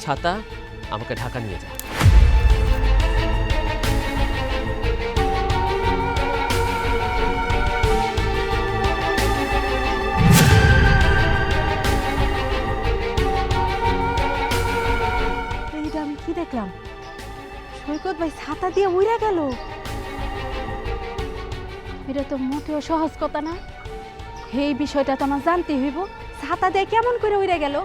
ছাতা, আমাকে ঢাকা নিয়ে যা। এইটা আমি কি দেখলাম? সৈকত ভাই ছাতা দিয়ে উড়ে গেল। এটা তো মোটেও সহজ কথা না। এই বিষয়টা তো আমার জানতে হইব, ছাতা দিয়ে কেমন করে উড়ে গেল।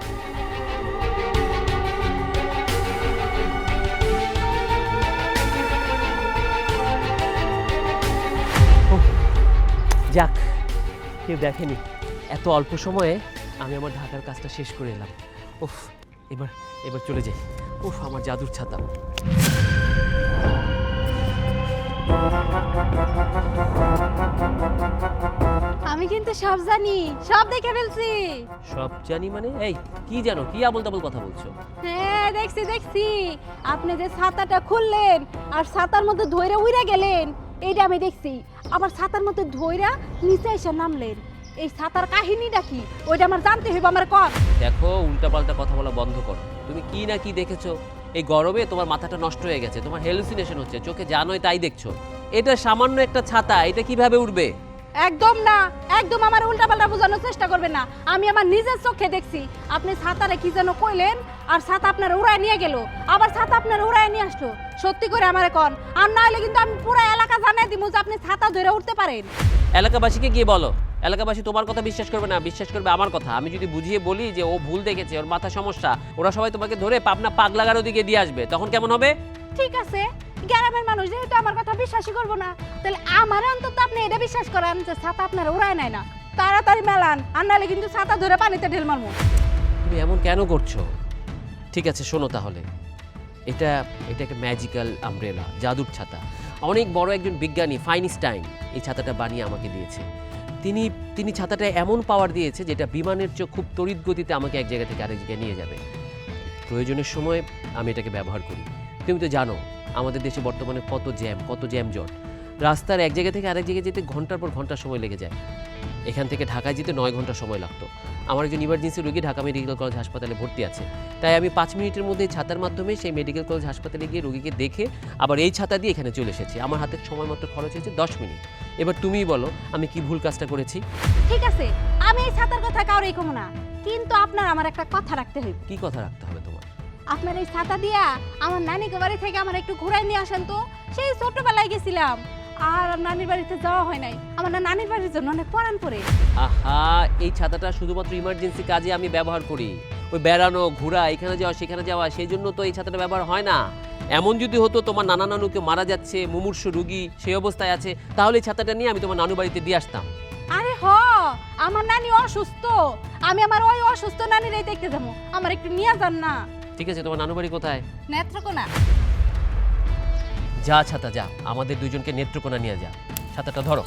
যাক, কেউ দেখেনি। এত অল্প সময়ে আমি আমার ঢাকার কাজটা শেষ করে এলাম। উফ, এবার এবার চলে যাই। উফ, আমার জাদুর ছাতা। আমি কিন্তু সব জানি, সব দেখে ফেলছি। সব জানি মানে? এই কি জানো? কি আবল তাবল কথা বলছো? হ্যাঁ, দেখছি দেখছি। আপনি যে ছাতাটা খুললেন আর ছাতার মধ্যে ধইরা উড়ে গেলেন, এইটা আমি দেখছি। আবার ছাতার মধ্যে ধইরা নিচে এসে নামলেন। এই ছাতার কাহিনীটা কি ওইটা আমার জানতে হইব, আমার কর। দেখো, উল্টাপাল্টা কথা বলা বন্ধ করো। তুমি কি না কি দেখেছো? এই গরমে তোমার মাথাটা নষ্ট হয়ে গেছে, তোমার হ্যালুসিনেশন হচ্ছে, চোখে যা নয় তাই দেখছো। এটা সামান্য একটা ছাতা, এটা কিভাবে উঠবে? একদম না, একদম আমার উল্টাপাল্টা বোঝানোর চেষ্টা করবেন না। আমি আমার নিজের চোখে দেখছি। আপনি ছাতারে কি যেন কইলেন, আর ছাতা আপনার উড়ায় নিয়ে গেল, আবার ছাতা আপনার উড়ায় নিয়ে আসলো। সত্যি করে আমারে কোন, আর না হলে কিন্তু আমি পুরো এলাকা জানাই দিব যে আপনি ছাতা ধরে উঠতে পারেন। এলাকাবাসীকে গিয়ে বলো। এলাকাবাসী তোমার কথা বিশ্বাস করবে না, বিশ্বাস করবে আমার কথা। আমি যদি বুঝিয়ে বলি যে ও ভুল দেখেছে, ওর মাথা সমস্যা, ওরা সবাই তোমাকে ধরে পাবনা পাগলাগার ওদিকে দিয়ে আসবে, তখন কেমন হবে? ঠিক আছে, গ্রামের মানুষ যেহেতু আমার কথা বিশ্বাসই করবো না, তাহলে আমার অন্তত আপনি এটা বিশ্বাস করেন যে ছাতা আপনার উড়ায় নেয় না। তাড়াতাড়ি মেলান, আর নাহলে কিন্তু ছাতা ধরে পানিতে ঢেল মারবো। তুমি এমন কেন করছো? ঠিক আছে, শোনো তাহলে। এটা এটা একটা ম্যাজিক্যাল আমব্রেলা, জাদুর ছাতা। অনেক বড় একজন বিজ্ঞানী ফাইনস্টাইন এই ছাতাটা বানিয়ে আমাকে দিয়েছে। তিনি ছাতাটা এমন পাওয়ার দিয়েছে যেটা বিমানের চেয়ে খুব তড়িৎ গতিতে আমাকে এক জায়গা থেকে আরেক জায়গায় নিয়ে যাবে। প্রয়োজনের সময় আমি এটাকে ব্যবহার করি। তুমি তো জানো আমাদের দেশে বর্তমানে কত জ্যাম জট। রাস্তার এক জায়গা থেকে আরেক জায়গায় যেতে ঘন্টার পর ঘন্টা সময় লেগে যায়। এখান থেকে ঢাকায় যেতে 9 ঘন্টা সময় লাগতো। আমার একজন ইমার্জেন্সি রোগী ঢাকা মেডিকেল কলেজ হাসপাতালে ভর্তি আছে, তাই আমি 5 মিনিটের মধ্যে ছাতার মাধ্যমে সেই মেডিকেল কলেজ হাসপাতালে গিয়ে রোগীকে দেখে আবার এই ছাতা দিয়ে এখানে চলে এসেছি। আমার হাতের সময় মাত্র খরচ হয়েছে 10 মিনিট। এবার তুমিই বলো আমি কি ভুল কাজটা করেছি? ঠিক আছে, আমি এই ছাতার কথা কাউরেই কমো না, কিন্তু আপনার আমার একটা কথা রাখতে হইব। কি কথা রাখতে হবে তোমার? আপনার এই ছাতা দিয়া আমার নানিকে বাড়ি থেকে আমার একটু ঘুরাই নিয়ে আসেন তো। সেই ছোটবেলায় গেছিলাম, আর নানির বাড়িতে যাওয়া হয় নাই। আমার না নানির বাড়ির জন্য অনেক পরাণ পড়ে। আহা, এই ছাতাটা শুধুমাত্র ইমার্জেন্সি কাজে আমি ব্যবহার করি। ওই বেড়ানো ঘোরা, এখানে যাওয়া সেখানে যাওয়া, সেই জন্য তো এই ছাতাটা ব্যবহার হয় না। এমন যদি হতো তোমার নানা নানুকে মারা যাচ্ছে, মুমূর্ষ রোগী সেই অবস্থায় আছে, তাহলে এই ছাতাটা নিয়ে আমি তোমার নানু বাড়িতে দিয়ে আসতাম। আরে হ, আমার নানি অসুস্থ, আমি আমার ওই অসুস্থ নানিরাই দেখতে যাবো। আমার একটু নিয়ে যান না। ঠিক আছে, তোমার নানু বাড়ি কোথায়? নেত্রকোনা। যা ছাতা যা, আমাদের দুজনকে নেত্রকোনা নিয়ে যা। ছাতাটা ধরো।